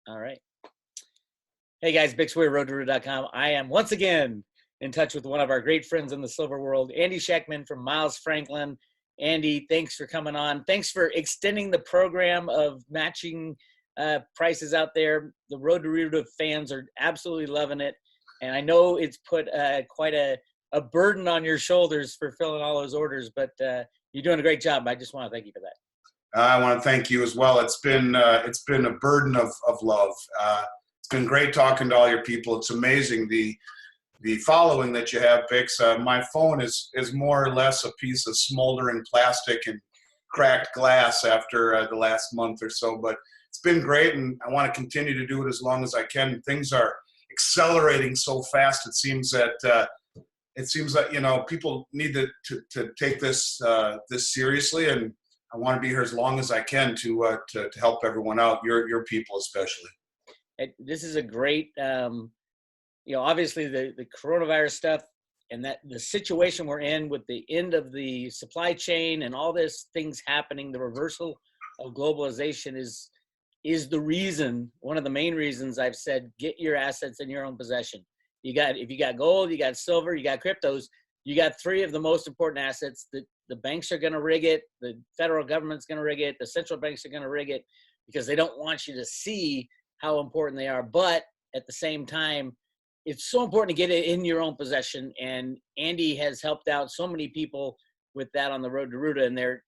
All right. Hey guys, Bix Weir, roadtoroot.com. I am once again in touch with one of our great friends in the silver world, Andy Schectman from Miles Franklin. Andy, thanks for coming on. Thanks for extending the program of matching prices out there. The Road to Root fans are absolutely loving it. And I know it's put quite a burden on your shoulders for filling all those orders, but you're doing a great job. I just want to thank you for that. I want to thank you as well. It's been a burden of love. It's been great talking to all your people. It's amazing the following that you have, Bix. My phone is more or less a piece of smoldering plastic and cracked glass after the last month or so. But it's been great, and I want to continue to do it as long as I can. Things are accelerating so fast. It seems that people need to take this seriously, and I want to be here as long as I can to help everyone out. Your people especially. This is a great, obviously the coronavirus stuff and that the situation we're in with the end of the supply chain and all this things happening, the reversal of globalization is the reason, one of the main reasons I've said, get your assets in your own possession. If you got gold, you got silver, you got cryptos, you got three of the most important assets that the banks are going to rig it. The federal government's going to rig it. The central banks are going to rig it because they don't want you to see how important they are. But at the same time, it's so important to get it in your own possession. And Andy has helped out so many people with that on the Road to Ruta, and they're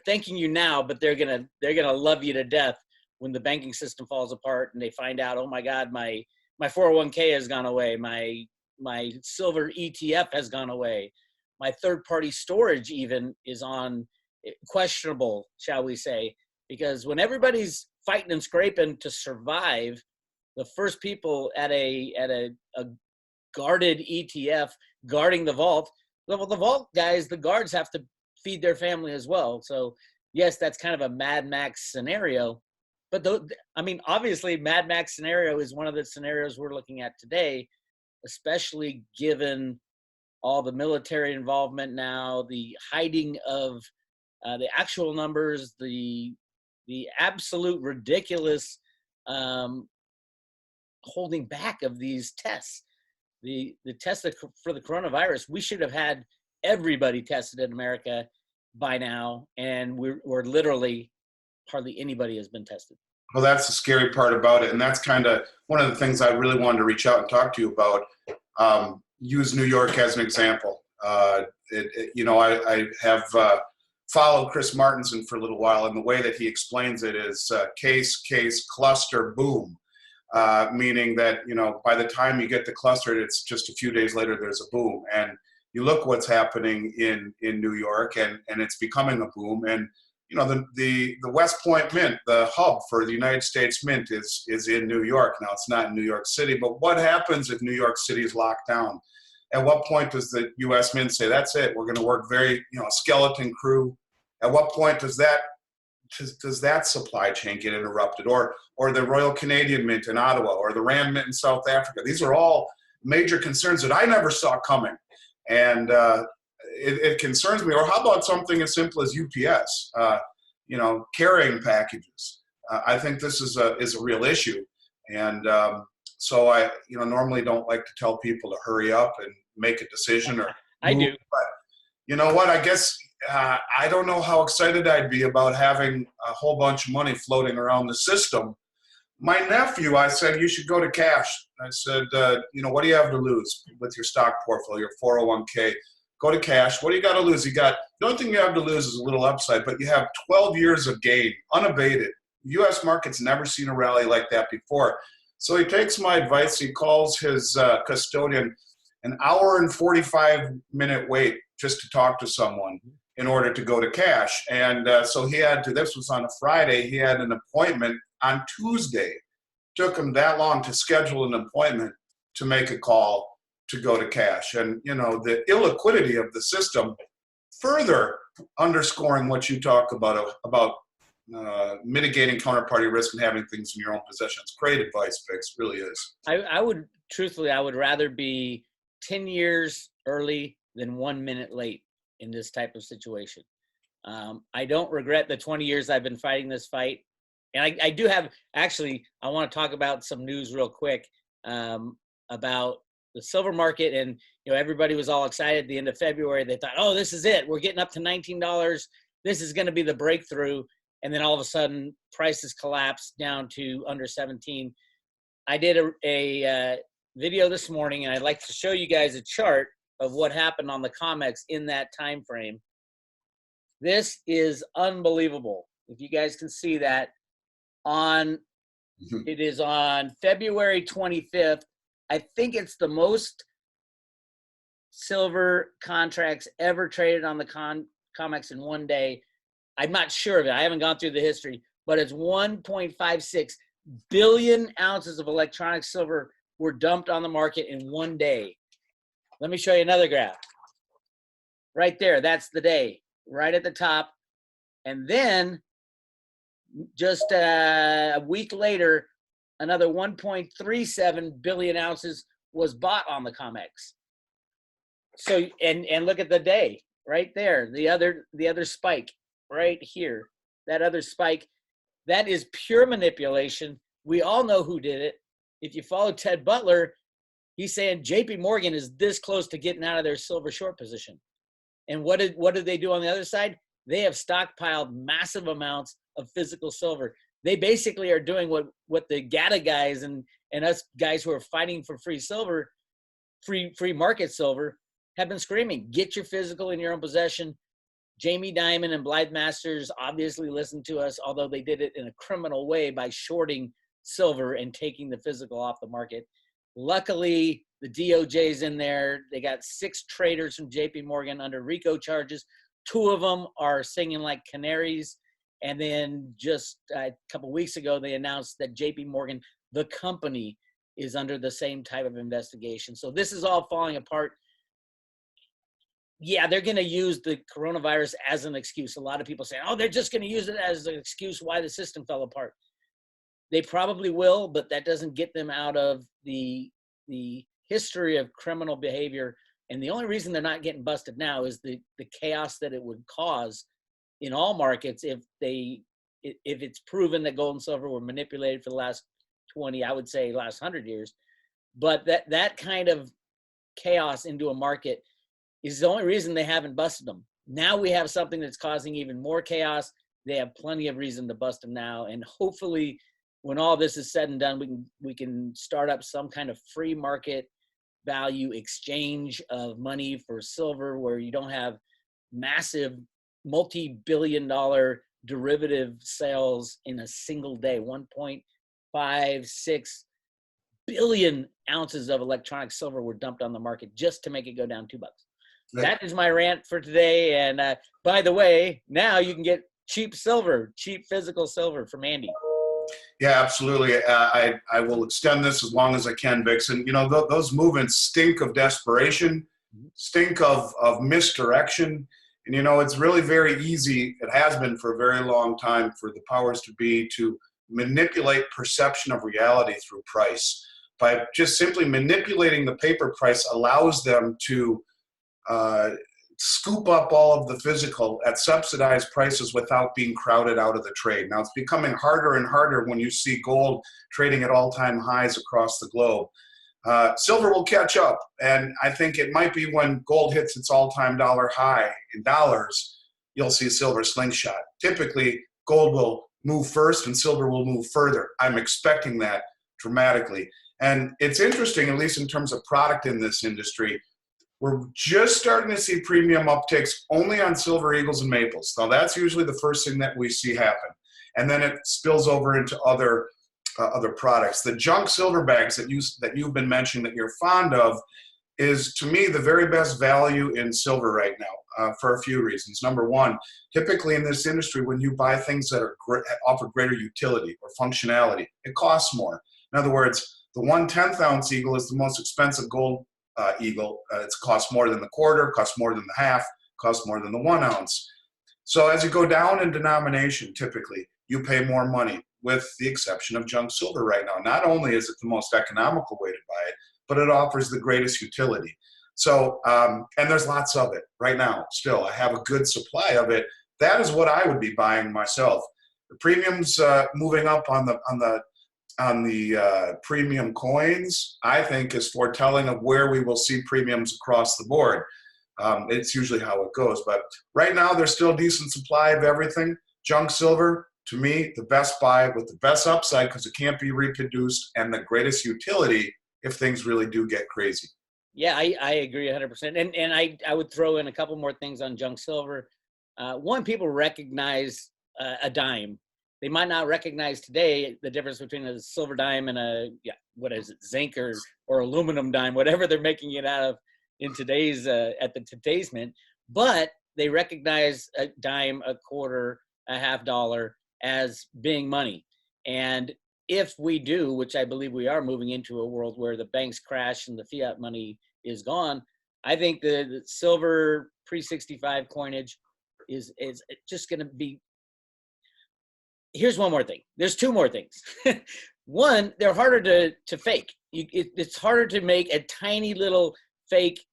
thanking you now, but they're gonna love you to death when the banking system falls apart and they find out, oh my God, my 401k has gone away, my silver ETF has gone away, my third-party storage even is on questionable, shall we say, because when everybody's fighting and scraping to survive, the first people at a guarded ETF guarding the vault, well, the vault guys, the guards have to feed their family as well. So yes, that's kind of a Mad Max scenario, but obviously Mad Max scenario is one of the scenarios we're looking at today, especially given all the military involvement now, the hiding of the actual numbers, the absolute ridiculous holding back of these tests. The test for the coronavirus, we should have had everybody tested in America by now, and we're literally hardly anybody has been tested. Well, that's the scary part about it, and that's kind of one of the things I really wanted to reach out and talk to you about. Use New York as an example. I have followed Chris Martinson for a little while, and the way that he explains it is case, cluster, boom. Meaning that, by the time you get the cluster, it's just a few days later, there's a boom. And you look what's happening in New York, and it's becoming a boom. And, the West Point Mint, the hub for the United States Mint is in New York. Now, it's not in New York City, but what happens if New York City is locked down? At what point does the U.S. Mint say, that's it, we're going to work skeleton crew? At what point does that supply chain get interrupted? Or the Royal Canadian Mint in Ottawa, or the Rand Mint in South Africa? These are all major concerns that I never saw coming. And it concerns me. Or how about something as simple as UPS, carrying packages? I think this is a real issue. And so I, normally don't like to tell people to hurry up and make a decision or I move, do. But you know what? I guess I don't know how excited I'd be about having a whole bunch of money floating around the system. My nephew, I said, you should go to cash. I said, what do you have to lose with your stock portfolio, your 401k? Go to cash. What do you got to lose? The only thing you have to lose is a little upside, but you have 12 years of gain, unabated. U.S. market's never seen a rally like that before. So he takes my advice. He calls his custodian, an hour and 45-minute wait just to talk to someone in order to go to cash. And so this was on a Friday, he had an appointment on Tuesday. Took him that long to schedule an appointment to make a call to go to cash. And, the illiquidity of the system, further underscoring what you talk about mitigating counterparty risk and having things in your own possession. It's great advice, Bix, really is. I would rather be 10 years early than 1 minute late in this type of situation. I don't regret the 20 years I've been fighting this fight. And I do have, actually, I want to talk about some news real quick about the silver market. And, everybody was all excited at the end of February. They thought, oh, this is it. We're getting up to $19. This is going to be the breakthrough. And then all of a sudden, prices collapsed down to under 17. I did a video this morning, and I'd like to show you guys a chart of what happened on the COMEX in that time frame. This is unbelievable. If you guys can see that, it is on February 25th. I think it's the most silver contracts ever traded on the COMEX in one day. I'm not sure of it. I haven't gone through the history, but it's 1.56 billion ounces of electronic silver were dumped on the market in one day. Let me show you another graph. Right there, that's the day, right at the top. And then just a week later, another 1.37 billion ounces was bought on the COMEX. So, and look at the day right there, the other spike right here, that other spike, that is pure manipulation. We all know who did it. If you follow Ted Butler, he's saying JP Morgan is this close to getting out of their silver short position. And what did they do on the other side? They have stockpiled massive amounts of physical silver. They basically are doing what the GATA guys and us guys who are fighting for free silver, free market silver, have been screaming, get your physical in your own possession. Jamie Dimon and Blythe Masters obviously listened to us, although they did it in a criminal way by shorting silver and taking the physical off the market. Luckily, the DOJ's in there. They got 6 traders from JP Morgan under RICO charges. 2 of them are singing like canaries. And then just a couple weeks ago, they announced that JP Morgan, the company, is under the same type of investigation. So this is all falling apart. Yeah, they're going to use the coronavirus as an excuse. A lot of people say, oh, they're just going to use it as an excuse why the system fell apart. They probably will, but that doesn't get them out of the history of criminal behavior. And the only reason they're not getting busted now is the chaos that it would cause in all markets if it's proven that gold and silver were manipulated for the last 20, I would say last 100 years. But that kind of chaos into a market is the only reason they haven't busted them. Now we have something that's causing even more chaos. They have plenty of reason to bust them now. And hopefully when all this is said and done, we can start up some kind of free market value exchange of money for silver where you don't have massive multi-billion-dollar derivative sales in a single day. 1.56 billion ounces of electronic silver were dumped on the market just to make it go down $2. That is my rant for today. And by the way, now you can get cheap physical silver from Andy. Yeah, absolutely. I will extend this as long as I can, Bix. And, those movements stink of desperation, stink of misdirection. And, it's really very easy, it has been for a very long time, for the powers to be to manipulate perception of reality through price. By just simply manipulating the paper price allows them to scoop up all of the physical at subsidized prices without being crowded out of the trade. Now, it's becoming harder and harder when you see gold trading at all-time highs across the globe. Silver will catch up, and I think it might be when gold hits its all-time dollar high in dollars, you'll see silver slingshot. Typically, gold will move first and silver will move further. I'm expecting that dramatically. And it's interesting, at least in terms of product in this industry, we're just starting to see premium upticks only on silver eagles and maples. Now, that's usually the first thing that we see happen. And then it spills over into other products. The junk silver bags that you've been mentioning that you're fond of is, to me, the very best value in silver right now for a few reasons. Number one, typically in this industry, when you buy things that offer greater utility or functionality, it costs more. In other words, the 1/10 ounce eagle is the most expensive gold eagle. It costs more than the quarter, costs more than the half, costs more than the 1 ounce. So as you go down in denomination, typically, you pay more money, with the exception of junk silver right now. Not only is it the most economical way to buy it, but it offers the greatest utility. So, and there's lots of it right now still. I have a good supply of it. That is what I would be buying myself. The premiums moving up on the premium coins, I think, is foretelling of where we will see premiums across the board. It's usually how it goes. But right now, there's still a decent supply of everything. Junk silver, to me, the best buy with the best upside because it can't be reproduced and the greatest utility if things really do get crazy. Yeah, I agree 100%. And I would throw in a couple more things on junk silver. One, people recognize a dime. They might not recognize today the difference between a silver dime and zinc or aluminum dime, whatever they're making it out of in today's today's mint. But they recognize a dime, a quarter, a $50 as being money. And if we do, which I believe we are moving into a world where the banks crash and the fiat money is gone, I think the silver pre-65 coinage is just going to be. Here's one more thing. There's two more things. One, they're harder to fake. It's harder to make a tiny little fake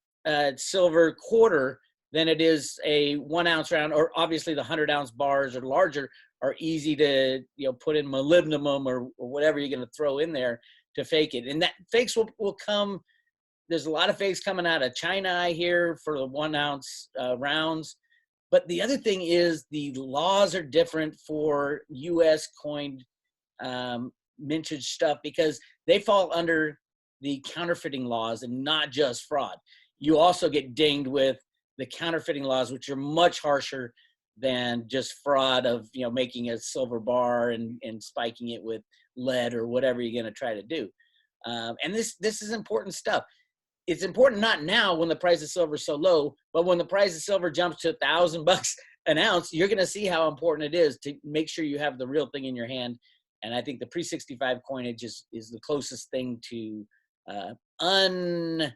silver quarter than it is a 1 ounce round, or obviously the 100-ounce bars or larger are easy to put in molybdenum or whatever you're going to throw in there to fake it. And that fakes will come. There's a lot of fakes coming out of China, I hear, for the 1 ounce rounds. But the other thing is the laws are different for U.S. coined mintage stuff because they fall under the counterfeiting laws and not just fraud. You also get dinged with the counterfeiting laws, which are much harsher than just fraud of making a silver bar and spiking it with lead or whatever you're going to try to do. And this is important stuff. It's important not now when the price of silver is so low, but when the price of silver jumps to $1,000 an ounce, you're going to see how important it is to make sure you have the real thing in your hand. And I think the pre-65 coinage is the closest thing to unmessable.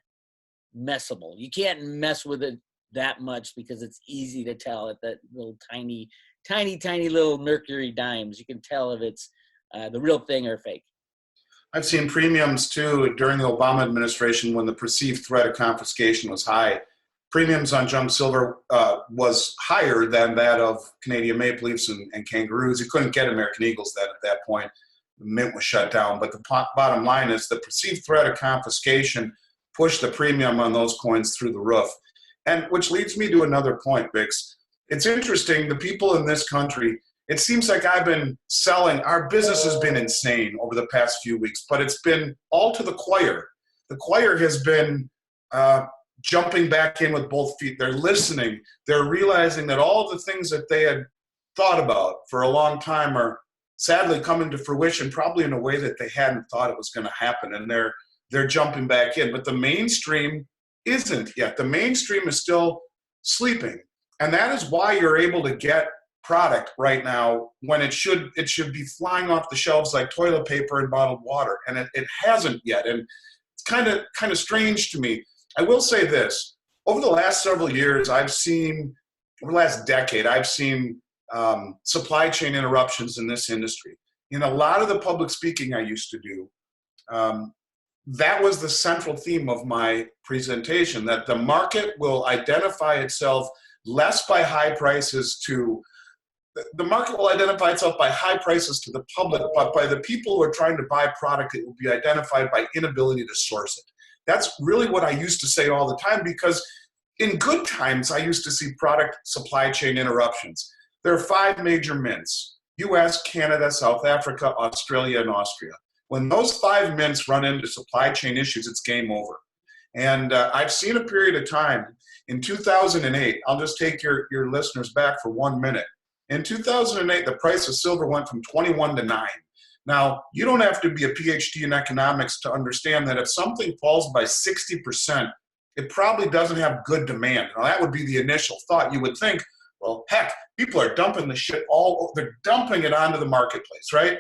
You can't mess with it that much because it's easy to tell at that little tiny little mercury dimes. You can tell if it's the real thing or fake. I've seen premiums too during the Obama administration when the perceived threat of confiscation was high. Premiums on junk silver was higher than that of Canadian maple leafs and kangaroos. You couldn't get American eagles at that point. The mint was shut down. But the bottom line is the perceived threat of confiscation pushed the premium on those coins through the roof. And which leads me to another point, Bix. It's interesting, the people in this country, it seems like I've been selling, our business has been insane over the past few weeks, but it's been all to the choir. The choir has been jumping back in with both feet. They're listening. They're realizing that all the things that they had thought about for a long time are sadly coming to fruition, probably in a way that they hadn't thought it was going to happen. And they're jumping back in. But the mainstream isn't yet. The mainstream is still sleeping. And that is why you're able to get product right now when it should be flying off the shelves like toilet paper and bottled water. And it hasn't yet. And it's kind of strange to me. I will say this. Over the last several years, over the last decade, I've seen supply chain interruptions in this industry. In a lot of the public speaking I used to do, that was the central theme of my presentation, that the market will identify itself less by high prices to the market will identify itself by high prices to the public, but by the people who are trying to buy product, it will be identified by inability to source it. That's really what I used to say all the time, because in good times, I used to see product supply chain interruptions. There are 5 major mints: US, Canada, South Africa, Australia, and Austria. When those 5 mints run into supply chain issues, it's game over. And I've seen a period of time in 2008, I'll just take your listeners back for 1 minute. In 2008, the price of silver went from 21 to 9. Now, you don't have to be a PhD in economics to understand that if something falls by 60%, it probably doesn't have good demand. Now, that would be the initial thought. You would think, well, heck, people are dumping the shit they're dumping it onto the marketplace, right?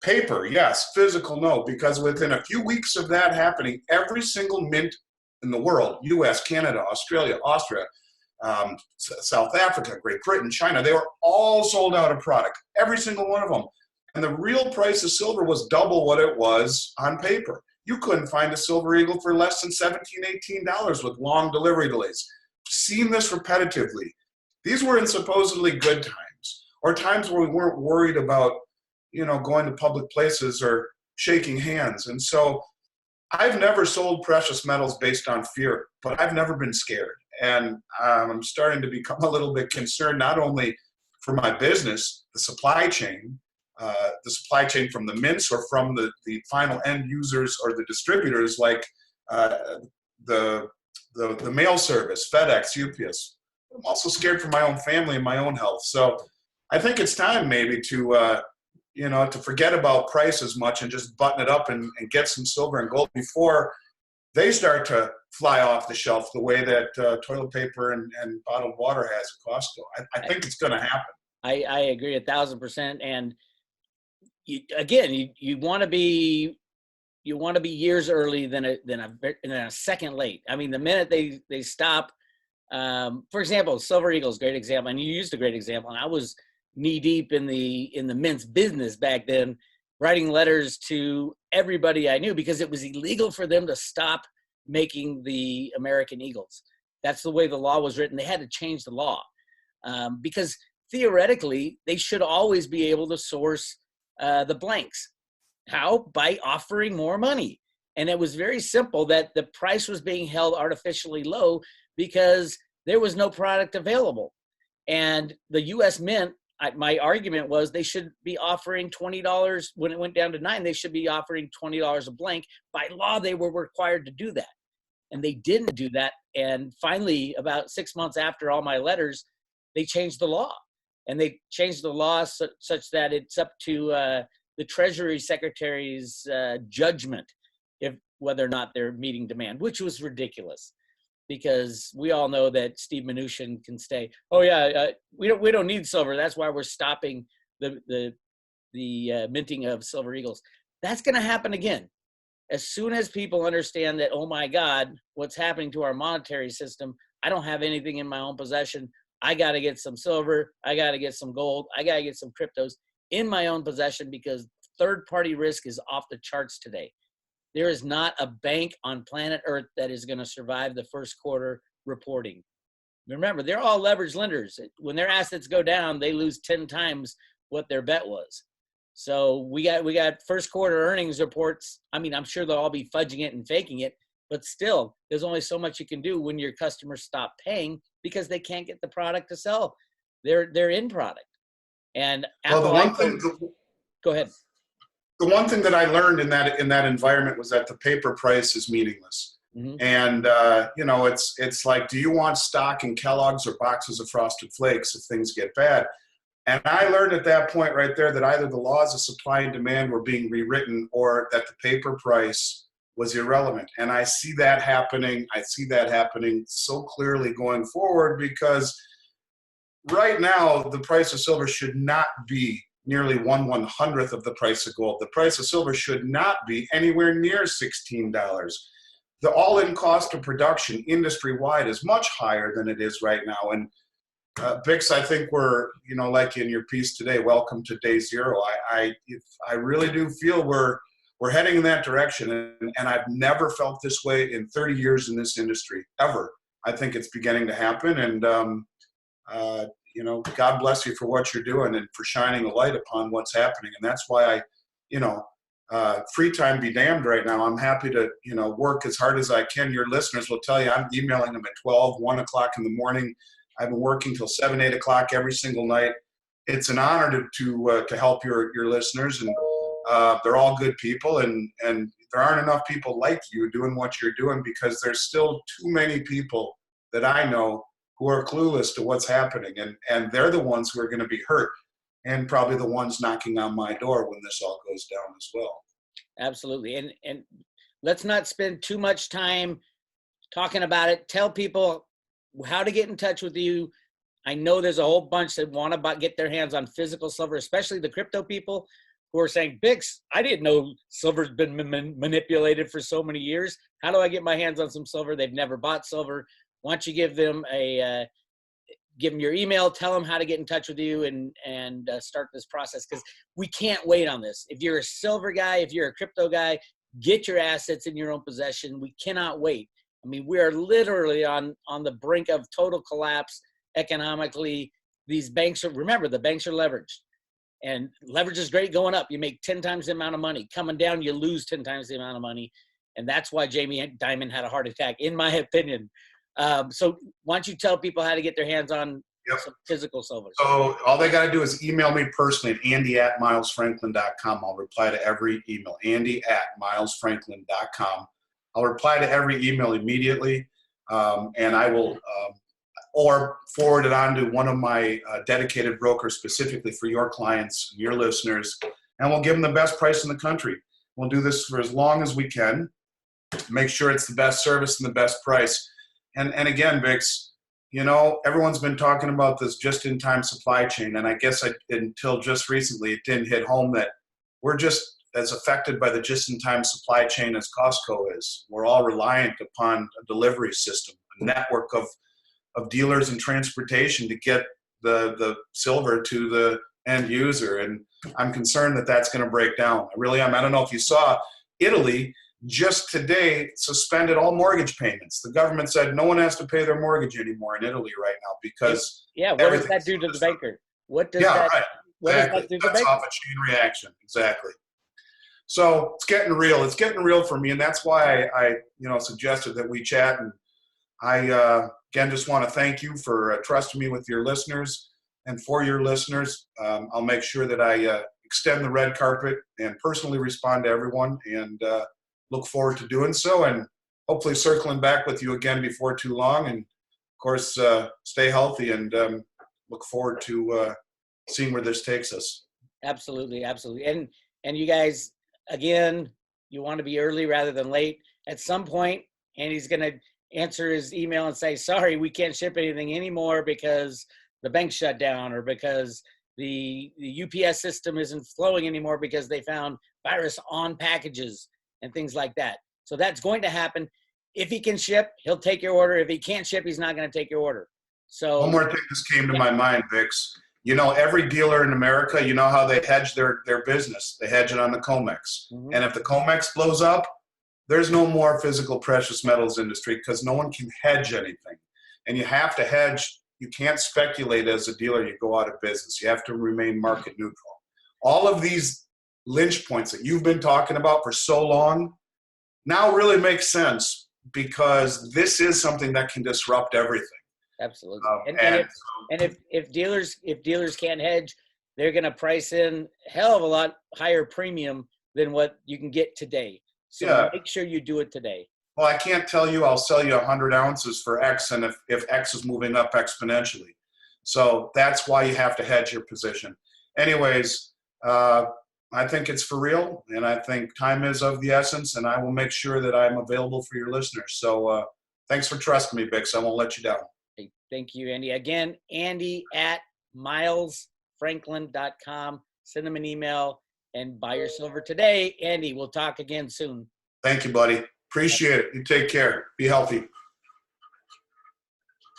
Paper, yes. Physical, no. Because within a few weeks of that happening, every single mint in the world, US, Canada, Australia, Austria, South Africa, Great Britain, China, they were all sold out of product, every single one of them. And the real price of silver was double what it was on paper. You couldn't find a silver eagle for less than $17, $18 with long delivery delays. Seen this repetitively. These were in supposedly good times. or times where we weren't worried about, going to public places or shaking hands. And so I've never sold precious metals based on fear, but I've never been scared. And I'm starting to become a little bit concerned, not only for my business, the supply chain from the mints or from the final end users or the distributors, like the mail service, FedEx, UPS. I'm also scared for my own family and my own health. So I think it's time maybe to to forget about price as much and just button it up and get some silver and gold before they start to fly off the shelf the way that toilet paper and bottled water has at Costco. I think it's going to happen. I agree 1,000%. And you want to be years early than a second late. I mean, the minute they stop, for example, Silver Eagles, great example, and you used a great example. And I was knee deep in the mints business back then, writing letters to everybody I knew because it was illegal for them to stop making the American Eagles. That's the way the law was written. They had to change the law because theoretically they should always be able to source the blanks. How? By offering more money. And it was very simple that the price was being held artificially low because there was no product available. And the U.S. Mint, my argument was they should be offering $20 when it went down to $9. They should be offering $20 a blank. By law, they were required to do that. And they didn't do that. And finally, about 6 months after all my letters, they changed the law. And they changed the law such that it's up to the Treasury Secretary's judgment if whether or not they're meeting demand, which was ridiculous. Because we all know that Steve Mnuchin can say, "Oh yeah, we don't need silver. That's why we're stopping the minting of Silver Eagles." That's going to happen again. As soon as people understand that, oh my God, what's happening to our monetary system? I don't have anything in my own possession. I got to get some silver. I got to get some gold. I got to get some cryptos in my own possession because third-party risk is off the charts today. There is not a bank on planet Earth that is going to survive the first quarter reporting. Remember, they're all leveraged lenders. When their assets go down, they lose 10 times what their bet was. So we got first quarter earnings reports. I mean, I'm sure they'll all be fudging it and faking it, but still, there's only so much you can do when your customers stop paying because they can't get the product to sell. They're in product. And Apple, go ahead. The one thing that I learned in that environment was that the paper price is meaningless. Mm-hmm. And it's like, do you want stock in Kellogg's or boxes of Frosted Flakes if things get bad? And I learned at that point right there that either the laws of supply and demand were being rewritten or that the paper price was irrelevant. And I see that happening. I see that happening so clearly going forward because right now the price of silver should not be nearly 1/100th of the price of gold. The price of silver should not be anywhere near $16. The all-in cost of production industry-wide is much higher than it is right now. And Bix, I think we're, like in your piece today, welcome to day zero. I really do feel we're heading in that direction. And I've never felt this way in 30 years in this industry, ever. I think it's beginning to happen. And, God bless you for what you're doing and for shining a light upon what's happening. And that's why free time be damned right now. I'm happy to, work as hard as I can. Your listeners will tell you I'm emailing them at 12, 1 o'clock in the morning. I've been working till 7, 8 o'clock every single night. It's an honor to help your listeners. And they're all good people. And there aren't enough people like you doing what you're doing because there's still too many people that I know who are clueless to what's happening. And they're the ones who are going to be hurt and probably the ones knocking on my door when this all goes down as well. Absolutely. And let's not spend too much time talking about it. Tell people how to get in touch with you. I know there's a whole bunch that want to get their hands on physical silver, especially the crypto people who are saying, Bix, I didn't know silver's been manipulated for so many years. How do I get my hands on some silver? They've never bought silver. Why don't you give them your email, tell them how to get in touch with you and start this process because we can't wait on this. If you're a silver guy, if you're a crypto guy, get your assets in your own possession. We cannot wait. I mean, we are literally on the brink of total collapse economically. these banks are, remember, the banks are leveraged. And leverage is great going up. You make 10 times the amount of money. Coming down, you lose 10 times the amount of money. And that's why Jamie Dimon had a heart attack, in my opinion. So why don't you tell people how to get their hands on some physical silver? So all they got to do is email me personally at andy@milesfranklin.com. I'll reply to every email, andy@milesfranklin.com. I'll reply to every email immediately, and I will or forward it on to one of my dedicated brokers specifically for your clients, your listeners, and we'll give them the best price in the country. We'll do this for as long as we can, make sure it's the best service and the best price. And again, Bix, you know, everyone's been talking about this just-in-time supply chain, and I guess until just recently it didn't hit home that we're just as affected by the just-in-time supply chain as Costco is. We're all reliant upon a delivery system, a network of dealers and transportation to get the silver to the end user. And I'm concerned that that's going to break down. I really am. I don't know if you saw, Italy just today suspended all mortgage payments. The government said no one has to pay their mortgage anymore in Italy right now because what does that do to the banker? What does that do to the That's banker? off a chain reaction. Exactly. So it's getting real. It's getting real for me, and that's why I suggested that we chat. And I again just want to thank you for trusting me with your listeners, and for your listeners, I'll make sure that I extend the red carpet and personally respond to everyone, and look forward to doing so, and hopefully circling back with you again before too long. And of course, stay healthy, and look forward to seeing where this takes us. Absolutely, absolutely. And you guys, again, you want to be early rather than late. At some point, Andy's going to answer his email and say, sorry, we can't ship anything anymore because the bank shut down, or because the UPS system isn't flowing anymore because they found virus on packages and things like that. So that's going to happen. If he can ship, he'll take your order. If he can't ship, he's not going to take your order. So one more thing just came to my mind, Bix. You know, every dealer in America, you know how they hedge their business. They hedge it on the COMEX. Mhm. And if the COMEX blows up, there's no more physical precious metals industry because no one can hedge anything. And you have to hedge. You can't speculate as a dealer. You go out of business. You have to remain market neutral. All of these lynch points that you've been talking about for so long now really make sense, because this is something that can disrupt everything. Absolutely. And if dealers can't hedge, they're going to price in a hell of a lot higher premium than what you can get today. So make sure you do it today. Well, I can't tell you I'll sell you 100 ounces for X, and if X is moving up exponentially. So that's why you have to hedge your position. Anyways, I think it's for real, and I think time is of the essence, and I will make sure that I'm available for your listeners. So thanks for trusting me, Bix. I won't let you down. Hey, thank you, Andy. Again, Andy@milesfranklin.com. Send him an email and buy your silver today. Andy, we'll talk again soon. Thank you, buddy. Appreciate it. You take care. Be healthy.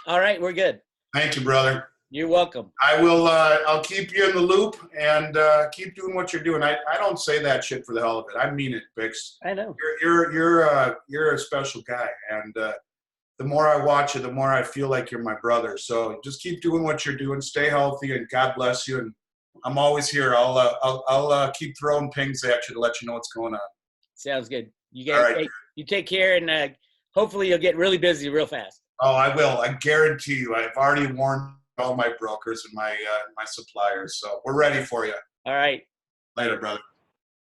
All right, we're good. Thank you, brother. You're welcome. I will. I'll keep you in the loop, and keep doing what you're doing. I don't say that shit for the hell of it. I mean it, Bix. I know. You're a special guy, and the more I watch you, the more I feel like you're my brother. So just keep doing what you're doing. Stay healthy, and God bless you. And I'm always here. I'll keep throwing pings at you to let you know what's going on. Sounds good. You guys, you take care, and hopefully you'll get really busy real fast. Oh, I will. I guarantee you. I've already warned all my brokers and my suppliers. So we're ready for you. All right. Later, brother.